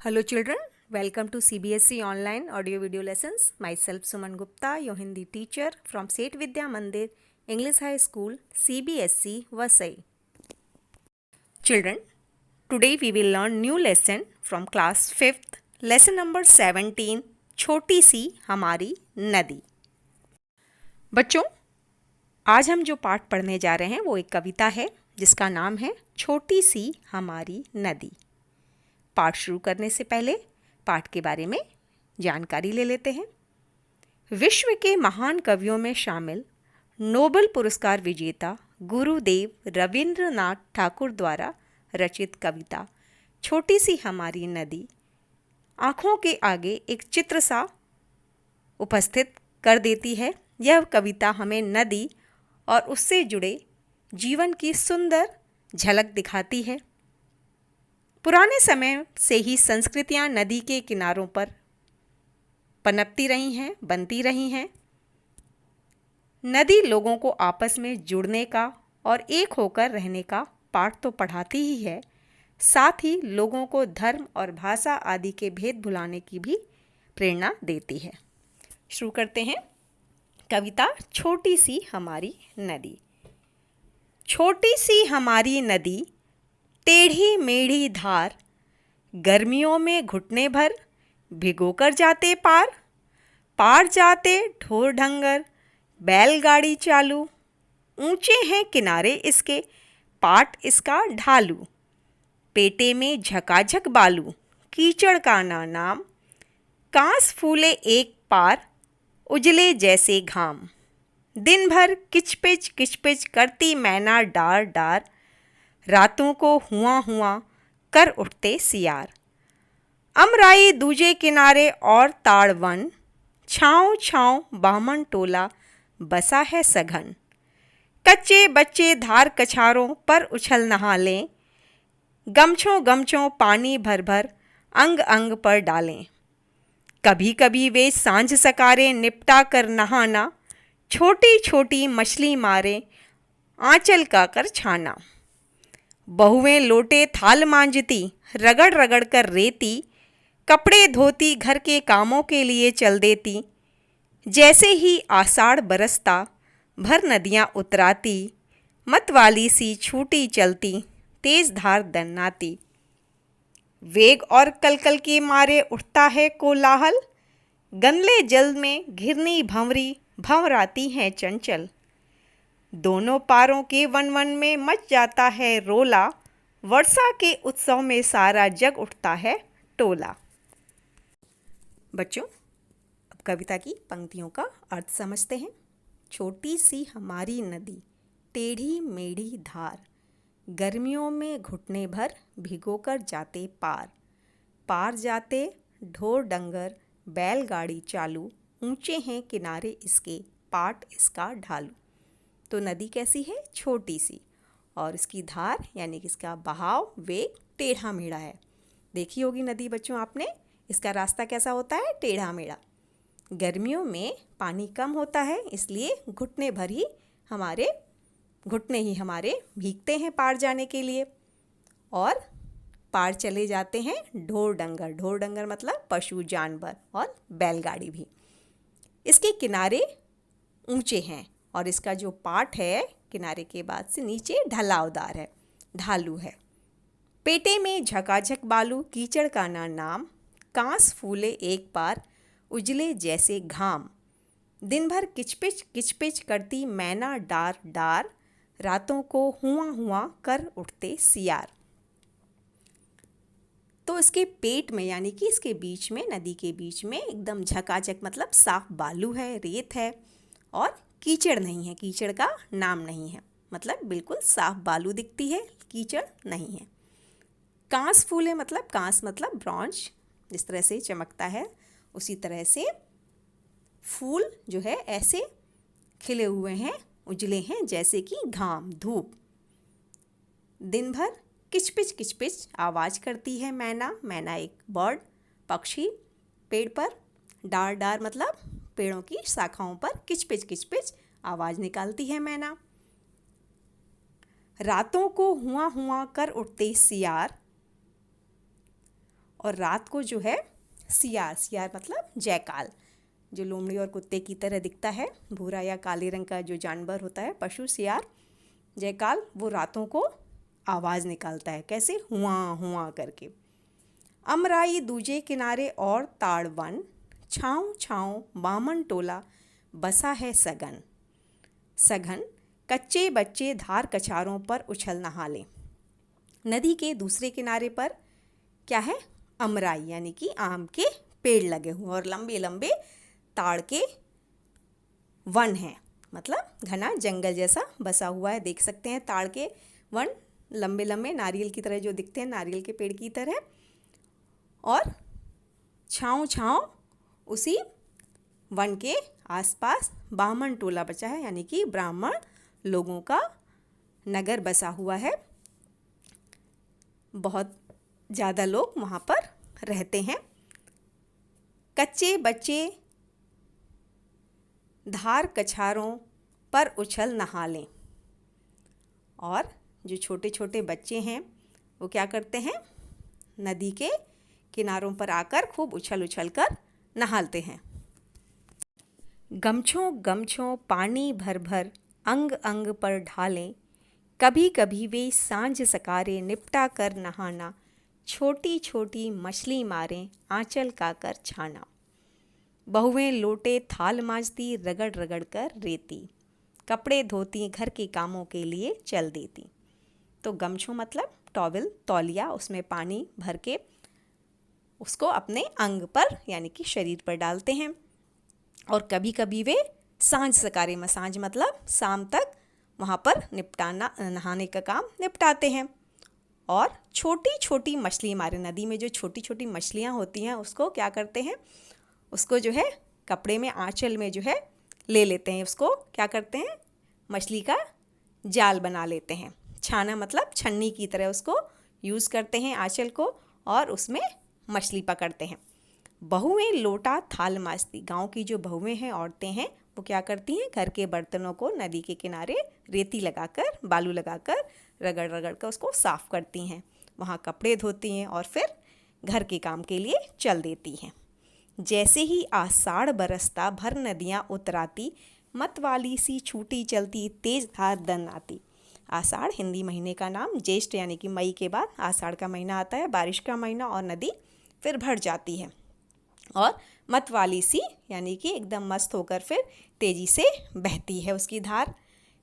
Hello children, welcome to CBSE online audio video lessons. Myself Suman Gupta, your Hindi teacher from Set Vidya Mandir English High School, CBSE Vasai. Children, today we will learn new lesson from class 5th, lesson number 17, छोटी सी हमारी नदी। बच्चों, आज हम जो पाठ पढ़ने जा रहे हैं वो एक कविता है जिसका नाम है छोटी सी हमारी नदी। पाठ शुरू करने से पहले पाठ के बारे में जानकारी ले लेते हैं। विश्व के महान कवियों में शामिल नोबेल पुरस्कार विजेता गुरुदेव रविंद्रनाथ ठाकुर द्वारा रचित कविता छोटी सी हमारी नदी आँखों के आगे एक चित्र सा उपस्थित कर देती है। यह कविता हमें नदी और उससे जुड़े जीवन की सुंदर झलक दिखाती है। पुराने समय से ही संस्कृतियाँ नदी के किनारों पर पनपती रही हैं, बनती रही हैं। नदी लोगों को आपस में जुड़ने का और एक होकर रहने का पाठ तो पढ़ाती ही है, साथ ही लोगों को धर्म और भाषा आदि के भेद भुलाने की भी प्रेरणा देती है। शुरू करते हैं कविता छोटी सी हमारी नदी। छोटी सी हमारी नदी टेढ़ी मेढ़ी धार, गर्मियों में घुटने भर भिगोकर जाते पार। पार जाते ढोर ढंगर बैलगाड़ी चालू, ऊंचे हैं किनारे इसके पाट इसका ढालू। पेटे में झकाझक बालू कीचड़ का ना नाम, कांस फूले एक पार उजले जैसे घाम। दिन भर किचपिच करती मैना डार डार, रातों को हुआ कर उठते सियार। अमराई दूजे किनारे और ताड़वन, छाँव बामन टोला बसा है सघन। कच्चे बच्चे धार कछारों पर उछल नहा लें, गमछों पानी भर भर अंग अंग पर डालें। कभी कभी वे सांझ सकारे निपटा कर नहाना, छोटी छोटी मछली मारे आंचल का कर छाना। बहुएं लोटे थाल मांजती रगड़ कर रेती, कपड़े धोती घर के कामों के लिए चल देती। जैसे ही आषाढ़ बरसता भर नदियाँ उतराती, मतवाली सी छूटी चलती तेज धार दन्नाती। वेग और कलकल के मारे उठता है कोलाहल, गंदले जल में घिरनी भंवरी भंवराती हैं चंचल। दोनों पारों के वन में मच जाता है रोला, वर्षा के उत्सव में सारा जग उठता है टोला। बच्चों, अब कविता की पंक्तियों का अर्थ समझते हैं। छोटी सी हमारी नदी टेढ़ी मेढ़ी धार, गर्मियों में घुटने भर भिगोकर जाते पार। पार जाते ढोर डंगर बैलगाड़ी चालू, ऊंचे हैं किनारे इसके पाट इसका ढालू। तो नदी कैसी है? छोटी सी, और इसकी धार यानी कि इसका बहाव वेग टेढ़ा मेढ़ा है। देखी होगी नदी बच्चों आपने, इसका रास्ता कैसा होता है? टेढ़ा मेढ़ा। गर्मियों में पानी कम होता है, इसलिए घुटने ही हमारे भीगते हैं पार जाने के लिए। और पार चले जाते हैं ढोर डंगर मतलब पशु जानवर, और बैलगाड़ी भी। इसके किनारे ऊंचे हैं और इसका जो पाट है किनारे के बाद से नीचे ढलावदार है, ढालू है। पेटे में झकाझक बालू कीचड़ का ना नाम, कांस फूले एक पार उजले जैसे घाम। दिन भर किचपिच करती मैना डार डार, रातों को हुआ कर उठते सियार। तो इसके पेट में यानी कि इसके बीच में, नदी के बीच में एकदम झकाझक मतलब साफ बालू है, रेत है, और कीचड़ नहीं है, कीचड़ का नाम नहीं है, मतलब बिल्कुल साफ बालू दिखती है, कीचड़ नहीं है। कांस फूले मतलब, कांस मतलब ब्रॉन्ज, जिस तरह से चमकता है उसी तरह से फूल जो है ऐसे खिले हुए हैं, उजले हैं जैसे कि घाम धूप। दिन भर किचपिच आवाज़ करती है मैना एक बर्ड, पक्षी, पेड़ पर। डार मतलब पेड़ों की शाखाओं पर किचपिच आवाज़ निकालती है मैना। रातों को हुआ कर उठते सियार, और रात को जो है सियार, सियार मतलब जयकाल, जो लोमड़ी और कुत्ते की तरह दिखता है, भूरा या काले रंग का जो जानवर होता है पशु सियार जयकाल, वो रातों को आवाज़ निकालता है। कैसे? हुआ हुआ करके। अमराई दूजे किनारे और ताड़ वन, छाँव छाँव बामन टोला बसा है सघन। सघन कच्चे बच्चे धार कछारों पर उछल नहाले। नदी के दूसरे किनारे पर क्या है? अमराई यानी कि आम के पेड़ लगे हुए और लंबे लंबे ताड़ के वन हैं, मतलब घना जंगल जैसा बसा हुआ है। देख सकते हैं ताड़ के वन लंबे लंबे नारियल की तरह जो दिखते हैं, नारियल के पेड़ की तरह। और छाँव छाँव उसी वन के आसपास बामन टोला बचा है, यानी कि ब्राह्मण लोगों का नगर बसा हुआ है। बहुत ज़्यादा लोग वहाँ पर रहते हैं। कच्चे बच्चे धार कछारों पर उछल नहालें। और जो छोटे छोटे बच्चे हैं वो क्या करते हैं? नदी के किनारों पर आकर खूब उछल उछल कर नहाते हैं। गमछों गमछों पानी भर भर अंग अंग पर ढालें। कभी कभी वे सांझ सकारे निपटा कर नहाना। छोटी छोटी मछली मारें आंचल का कर छाना। बहुएं लोटे थाल मांजती रगड़ रगड़ कर रेती। कपड़े धोती घर के कामों के लिए चल देती। तो गमछों मतलब टॉवल, तौलिया, उसमें पानी भर के उसको अपने अंग पर यानी कि शरीर पर डालते हैं। और कभी कभी वे सांझ सकारे में, सांझ मतलब शाम तक वहाँ पर नहाने का काम निपटाते हैं। और छोटी छोटी मछली मारे, नदी में जो छोटी छोटी मछलियाँ होती हैं उसको क्या करते हैं? उसको जो है कपड़े में, आंचल में जो है ले लेते हैं। उसको क्या करते हैं? मछली का जाल बना लेते हैं। छाना मतलब छन्नी की तरह उसको यूज़ करते हैं आंचल को, और उसमें मछली पकड़ते हैं। बहुएं लोटा थाल मांजती, गांव की जो बहुएं हैं, औरतें हैं, वो क्या करती हैं? घर के बर्तनों को नदी के किनारे रेती लगाकर, बालू लगाकर रगड़ रगड़ कर उसको साफ़ करती हैं। वहाँ कपड़े धोती हैं और फिर घर के काम के लिए चल देती हैं। जैसे ही आषाढ़ बरसता भर नदियाँ उतराती, मतवाली सी छूटी चलती तेज धार दन आती। आषाढ़ हिंदी महीने का नाम, ज्येष्ठ यानी कि मई के बाद आषाढ़ का महीना आता है, बारिश का महीना, और नदी फिर भर जाती है। और मतवाली सी यानी कि एकदम मस्त होकर फिर तेजी से बहती है उसकी धार।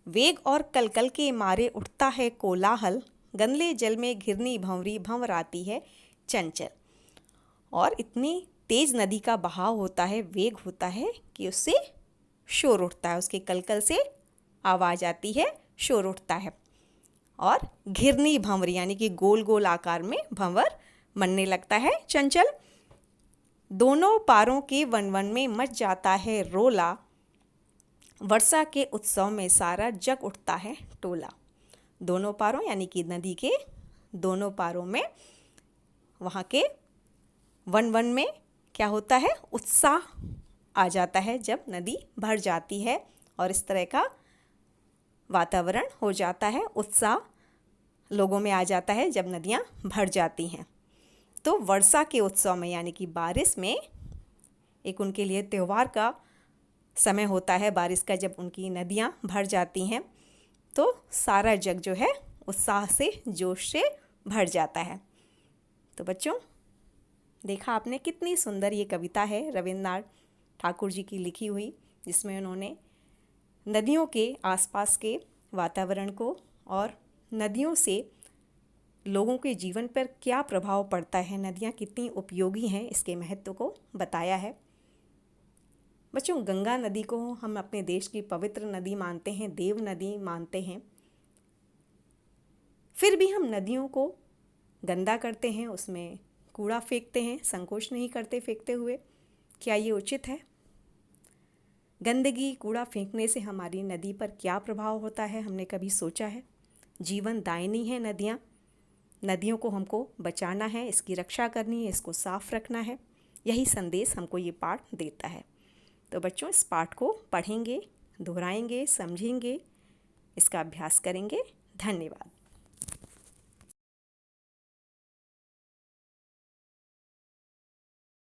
वेग और कलकल के मारे उठता है कोलाहल, गंदले जल में घिरनी भंवरी भंवराती है चंचल। और इतनी तेज नदी का बहाव होता है, वेग होता है कि उससे शोर उठता है, उसके कलकल से आवाज़ आती है, शोर उठता है। और घिरनी भंवरी यानी कि गोल गोल आकार में भंवर बनने लगता है चंचल। दोनों पारों के वन वन में मच जाता है रोला, वर्षा के उत्सव में सारा जग उठता है टोला। दोनों पारों यानी कि नदी के दोनों पारों में, वहाँ के वन वन में क्या होता है? उत्साह आ जाता है जब नदी भर जाती है, और इस तरह का वातावरण हो जाता है, उत्साह लोगों में आ जाता है जब नदियाँ भर जाती हैं। तो वर्षा के उत्सव में यानी कि बारिश में, एक उनके लिए त्यौहार का समय होता है बारिश का, जब उनकी नदियाँ भर जाती हैं तो सारा जग जो है उत्साह से, जोश से भर जाता है। तो बच्चों, देखा आपने कितनी सुंदर ये कविता है रविन्द्रनाथ ठाकुर जी की लिखी हुई, जिसमें उन्होंने नदियों के आसपास के वातावरण को और नदियों से लोगों के जीवन पर क्या प्रभाव पड़ता है, नदियाँ कितनी उपयोगी हैं, इसके महत्व को बताया है। बच्चों, गंगा नदी को हम अपने देश की पवित्र नदी मानते हैं, देव नदी मानते हैं। फिर भी हम नदियों को गंदा करते हैं, उसमें कूड़ा फेंकते हैं, संकोच नहीं करते फेंकते हुए। क्या ये उचित है? गंदगी, कूड़ा फेंकने से हमारी नदी पर क्या प्रभाव होता है, हमने कभी सोचा है? जीवन दायिनी है नदियाँ, नदियों को हमको बचाना है, इसकी रक्षा करनी है, इसको साफ रखना है। यही संदेश हमको ये पाठ देता है। तो बच्चों, इस पाठ को पढ़ेंगे, दोहराएंगे, समझेंगे, इसका अभ्यास करेंगे। धन्यवाद।